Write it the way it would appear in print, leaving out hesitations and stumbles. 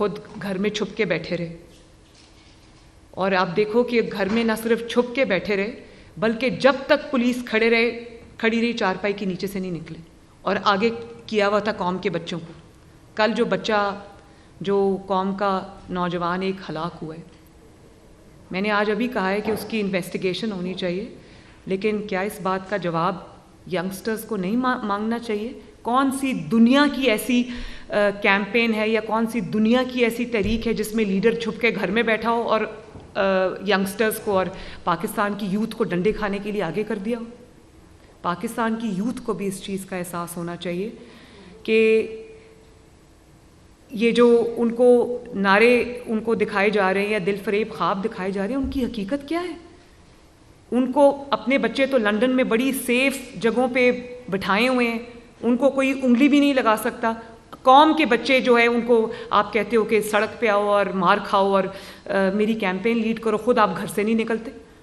खुद घर में छुप के बैठे रहे। और आप देखो कि घर में ना सिर्फ छुप के बैठे रहे, बल्कि जब तक पुलिस खड़ी रही चारपाई के नीचे से नहीं निकले, और आगे किया हुआ था कौम के बच्चों को। कल जो बच्चा, जो कौम का नौजवान एक हलाक हुआ है, मैंने आज अभी कहा है कि उसकी इन्वेस्टिगेशन होनी चाहिए, लेकिन क्या इस बात का जवाब यंगस्टर्स को नहीं मांगना चाहिए? कौन सी दुनिया की ऐसी कैंपेन है या कौन सी दुनिया की ऐसी तहरीक है जिसमें लीडर छुप के घर में बैठा हो और यंगस्टर्स को और पाकिस्तान की यूथ को डंडे खाने के लिए आगे कर दिया हो? पाकिस्तान की यूथ को भी इस चीज़ का एहसास होना चाहिए कि ये जो उनको नारे उनको दिखाए जा रहे हैं या दिल फरेब ख्वाब दिखाए जा रहे हैं, उनकी हकीकत क्या है? उनको अपने बच्चे तो लंदन में बड़ी सेफ जगहों पे बिठाए हुए हैं, उनको कोई उंगली भी नहीं लगा सकता। कौम के बच्चे जो है उनको आप कहते हो कि सड़क पे आओ और मार खाओ और मेरी कैंपेन लीड करो, खुद आप घर से नहीं निकलते।